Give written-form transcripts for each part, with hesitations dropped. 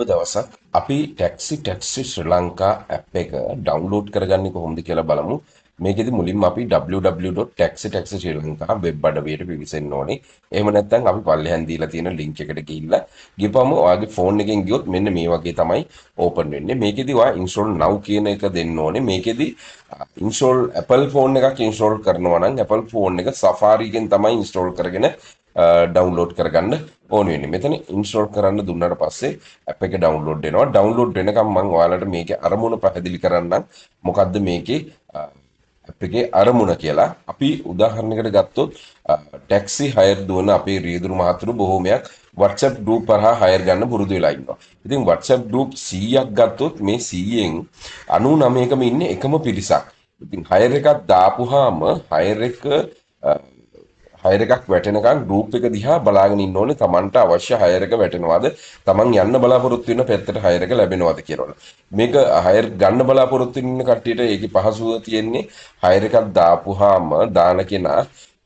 දවසක් අපි ටැක්සි ශ්‍රී ලංකා ඇප් එක ඩවුන්ලෝඩ් කරගන්නේ කොහොමද කියලා බලමු. මේකෙදි මුලින්ම අපි www.taxitaxisrilanka වෙබ් අඩවියට පිවිසෙන්න ඕනේ. එහෙම නැත්නම් අපි පල්ලෙහාන් දීලා තියෙන ලින්ක් එකට ගිහිල්ලා ගිහපුවම ඔයාගේ ෆෝන් එකෙන් ගියොත් මෙන්න මේ වගේ තමයි ඕපන් වෙන්නේ. මේකෙදි ඔයා install now කියන එක දෙන්න ඕනේ. මේකෙදි install Apple ෆෝන් එකක් install කරනවා නම් Apple ෆෝන් එක Safari එකෙන් තමයි install කරගෙන ඩවුන්ලෝඩ් කරගන්න ඕන වෙන්නේ. මෙතන ඉන්ස්ටෝල් කරන්න දුන්නාට පස්සේ ඇප් එක ඩවුන්ලෝඩ් වෙනවා. ඩවුන්ලෝඩ් වෙනකම් මම ඔයාලට මේකේ අරමුණ පැහැදිලි කරන්නම්. මොකද්ද මේකේ ඇප් එකේ අරමුණ කියලා. අපි උදාහරණයකට ගත්තොත් ටැක්සි හයර් දුවන අපේ රියදුරු මහතුරු බොහෝමයක් WhatsApp group හරහා හයර් ගන්න පුරුදු වෙලා ඉන්නවා. ඉතින් WhatsApp group 100ක් ගත්තොත් මේ 100න් 99කම ඉන්නේ එකම පිරිසක්. ඉතින් හයර් එකක් දාපුවාම හයර් එක හයර් එකක් වැටෙනකන් ගෲප් එක දිහා බලාගෙන ඉන්න ඕනේ Tamanට අවශ්‍ය හයර් එක වැටෙනවද Taman යන්න බලාපොරොත්තු වෙන පැත්තට හයර් එක ලැබෙනවද කියලා. මේක හයර් ගන්න බලාපොරොත්තු වෙන කට්ටියට ඒකේ පහසුව තියෙන්නේ හයර් එකක් දාපුවාම දාන කෙනා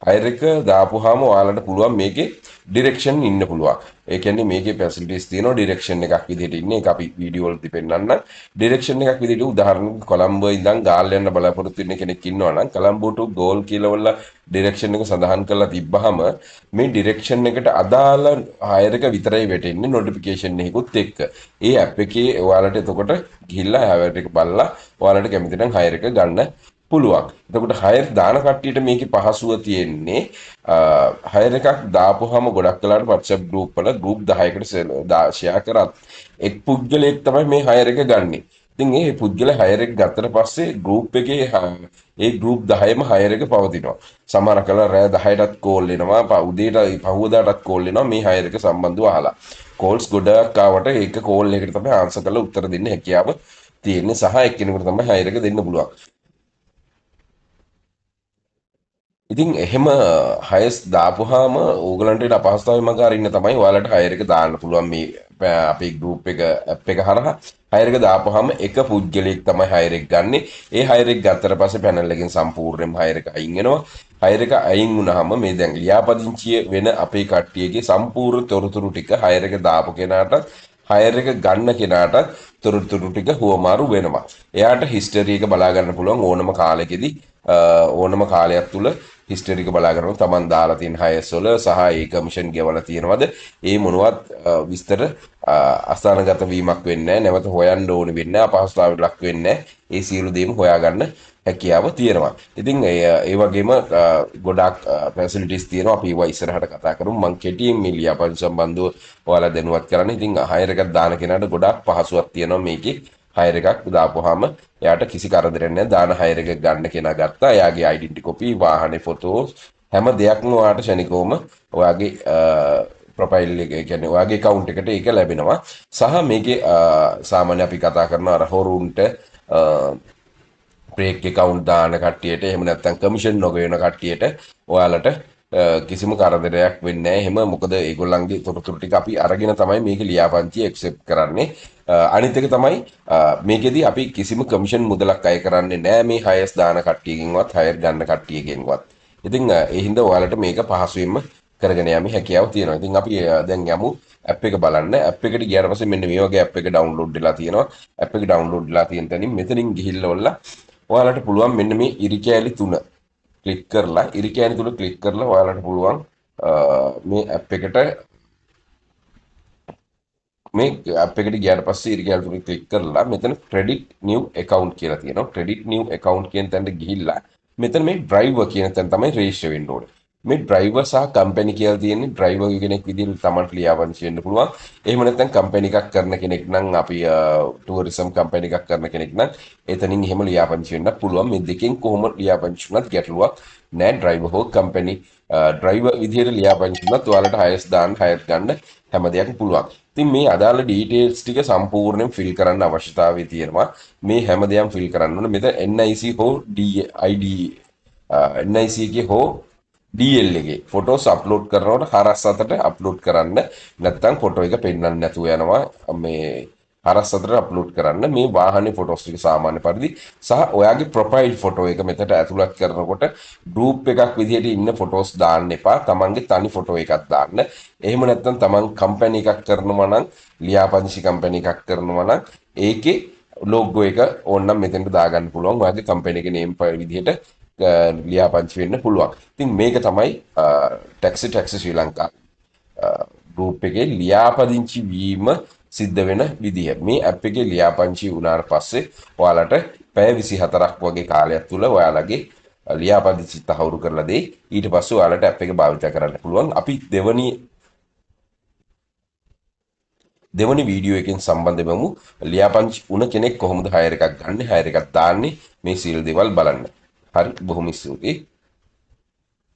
හයර් එක දාපුවාම ඔයාලට පුළුවන් මේකේ ඩිරෙක්ෂන් ඉන්න පුළුවන්. ඒ කියන්නේ මේකේ ෆැසිලිටිස් තියෙනවා ඩිරෙක්ෂන් එකක් විදිහට ඉන්නේ. ඒක අපි වීඩියෝ වලදී පෙන්නන්න. ඩිරෙක්ෂන් එකක් විදිහට උදාහරණයක් කොළඹ ඉඳන් ගාල්ල යන බලාපොරොත්තු වෙන කෙනෙක් ඉන්නවා නම් කොළඹ to ගෝල් කියලා වල ඩිරෙක්ෂන් එක සඳහන් කරලා තිබ්බහම මේ ඩිරෙක්ෂන් එකට අදාළ හයර් එක විතරයි වැටෙන්නේ නොටිෆිකේෂන් එකකුත් එක්ක. ඒ ඇප් එකේ ඔයාලට එතකොට ගිහිල්ලා හයර් එක බලලා ඔයාලට කැමති නම් හයර් එක ගන්න පුළුවන්. එතකොට හයර් දාන කට්ටියට මේකේ පහසුව තියෙන්නේ හයර් එකක් දාපුවාම ගොඩක් වෙලාවට WhatsApp group වල group 10කට ෂෙයා කරත් එක් පුද්ගලයෙක් තමයි මේ හයර් එක ගන්නෙ. ඉතින් ඒ පුද්ගලයා හයර් එක ගත්තට පස්සේ group එකේ ඒ group 10ම හයර් එක පවතිනවා. සමහර කල රෑ 10ටත් කෝල් එනවා, උදේට පහුවදාටත් කෝල් එනවා මේ හයර් එක සම්බන්ධව අහලා. කෝල්ස් ගොඩක් ආවට ඒක කෝල් එකකට තමයි ආන්සර් කරලා උත්තර දෙන්න හැකියාව තියෙන්නේ සහ එක්කෙනෙකුට තමයි හයර් එක දෙන්න පුළුවන්. ඉතින් එහෙම හයස් දාපුවාම ඕගලන්ට අපහසුතාවය මග අරින්න තමයි ඔයාලට හයර් එක දාන්න පුළුවන් මේ අපේ ගෲප් එක ඇප් එක හරහා හයර් එක දාපුවාම එක පුද්ගලයෙක් තමයි හයර් එක ගන්නෙ. ඒ හයර් එක ගත්තට පස්සේ පැනල් එකෙන් සම්පූර්ණයෙන්ම හයර් එක අයින් වෙනවා. හයර් එක අයින් වුණාම මේ දැන් ලියාපදිංචිය වෙන අපේ කට්ටියගේ සම්පූර්ණ තොරතුරු ටික හයර් එක දාපු කෙනාටත් හයර් එක ගන්න කෙනාටත් තොරතුරු ටික හුවමාරු වෙනවා. එයාට හිස්ටරි එක බලා ගන්න පුළුවන් ඕනම කාලෙකදී ඕනම කාලයක් තුල හිස්ටරි එක බලා ගන්න තමන් දාලා තියෙන හයස් වල සහ ඒ කමිෂන් ගෙවලා තියෙනවද ඒ මොනවත් විස්තර අස්ථානගත වීමක් වෙන්නේ නැහැ. නැවත හොයන්න ඕනේ වෙන්නේ නැහැ. අපහසුතාවයට ලක් වෙන්නේ නැහැ. ඒ සියලු දේම හොයාගන්න හැකියාව තියෙනවා. ඉතින් ඒ වගේම ගොඩාක් ෆැසිලිටිස් තියෙනවා. අපි ඒවා ඉස්සරහට කතා කරමු. මම කෙටියෙන් මේ ලියාපදිංචි සම්බන්ධව ඔයාලා දැනුවත් කරන්න. ඉතින් හයර් එකක් දාන කෙනාට ගොඩාක් පහසුවක් තියෙනවා මේකේ. හයර් එකක් දාපුවාම එයාට කිසි කරදරයක් නැහැ. දාන හයර් එක ගන්න කෙනා ගත්තා. එයාගේ ඩෙන්ටිටි කොපි, වාහනේ ෆොටෝස් හැම දෙයක්ම ඔයාට ෂණිකවම ඔයාගේ ප්‍රොෆයිල් එක කියන්නේ ඔයාගේ account එකට ඒක ලැබෙනවා. සහ මේකේ සාමාන්‍ය අපි කතා කරන අර හොරුන්ට බ්‍රේක් account දාන කට්ටියට එහෙම නැත්නම් කමිෂන් නොගෙවන කට්ටියට ඔයාලට කිසිම කරදරයක් වෙන්නේ නැහැ. එහෙම මොකද ඒගොල්ලන්ගේ තොරතුරු ටික අපි අරගෙන තමයි මේක ලියාපදිංචි accept කරන්නේ. අනිත් එක තමයි මේකෙදි අපි කිසිම කමිෂන් මුදලක් අය කරන්නේ නැහැ මේ හයස් දාන කට්ටියකින්වත් හයර් ගන්න කට්ටියකින්වත්. ඉතින් ඒ හින්දා ඔයාලට මේක පහසුවෙන්ම කරගෙන යමි හැකියාව තියෙනවා. ඉතින් අපි දැන් යමු ඇප් එක බලන්න. ඇප් එකට ගියාට පස්සේ මෙන්න මේ වගේ ඇප් එක ඩවුන්ලෝඩ් වෙලා තියෙනවා. ඇප් එක ඩවුන්ලෝඩ් වෙලා තියෙන තැනින් මෙතනින් ගිහිල්ලා ඔයාලට පුළුවන් මෙන්න මේ ඉරි කෑලි තුන ක්ලික් කරලා ඉරි කෑලි තුන ක්ලික් කරලා ඔයාලට පුළුවන් මේ ඇප් එකට මේ ඇප් එකට ගියාට පස්සේ ඉරි කෑලි තුන ක්ලික් කරලා මෙතන credit new account කියලා තියෙනවා. credit new account කියන තැනට ගිහිල්ලා මෙතන මේ driver කියන තැන තමයි register වෙන්න ඕනේ. මේ driver සහ company කියලා තියෙන්නේ driver කෙනෙක් විදිහට තමයි ලියාපදිංචි වෙන්න පුළුවන්. එහෙම නැත්නම් company එකක් කරන කෙනෙක් නම් අපි tourism company එකක් කරන කෙනෙක් නම් එතනින් එහෙම ලියාපදිංචි වෙන්න පුළුවන්. මේ දෙකෙන් කොහොම ලියාපදිංචි වුණත් ගැටලුවක් නෑ. driver හෝ company driver විදිහට ලියාපදිංචි වුණත් ඔයාලට හයස් දාන්න හයර් ගන්න හැම දෙයක්ම පුළුවන්. ඉතින් මේ අදාළ ඩීටේල්ස් ටික සම්පූර්ණයෙන් ෆිල් කරන්න අවශ්‍යතාවය තියෙනවා. මේ හැම දෙයක්ම ෆිල් කරන්න ඕනේ. මෙතන NIC හෝ ID NIC එකේ හෝ DL එකේ ෆොටෝස් අප්ලෝඩ් කරනකොට හරස් අතට අප්ලෝඩ් කරන්න නැත්නම් ෆොටෝ එක පෙන්වන්න නැතුව යනවා. මේ හරස් 4ට අප්ලෝඩ් කරන්න මේ වාහනේ ෆොටෝස් ටික සාමාන්‍ය පරිදි සහ ඔයාගේ ප්‍රොෆයිල් ෆොටෝ එක මෙතට ඇතුළත් කරනකොට ගෲප් එකක් විදිහට ඉන්න ෆොටෝස් දාන්න එපා. තමන්ගේ තනි ෆොටෝ එකක් දාන්න. එහෙම නැත්නම් තමන් කම්පැනි එකක් කරනවා නම් ලියාපදිංචි කම්පැනි එකක් කරනවා නම් ඒකේ ලෝගෝ එක ඕනනම් මෙතෙන්ට දාගන්න පුළුවන්. ඔයාගේ කම්පැනි එකේ නේම් ෆයිල් විදිහට ලියාපදිංචි වෙන්න පුළුවන්. ඉතින් මේක තමයි ටැක්සි ශ්‍රී ලංකා ගෲප් එකේ ලියාපදිංචි වීම සිද්ධ වෙන විදිහ. මේ ඇප් එකේ ලියාපදිංචි වුණාට පස්සේ ඔයාලට පැය 24ක් වගේ කාලයක් තුල ඔයාලගේ ලියාපදිංචි තහවුරු කරලා දෙයි. ඊට පස්සේ ඔයාලට ඇප් එක භාවිත කරන්න පුළුවන්. අපි දෙවනි වීඩියෝ එකෙන් සම්බන්ධ වෙමු. ලියාපදිංචි වුණ කෙනෙක් කොහොමද හයර් එකක් ගන්න, හයර් එකක් දාන්නේ, මේ සියලු දේවල් බලන්න. හරි, බොහොම ස්තුතියි.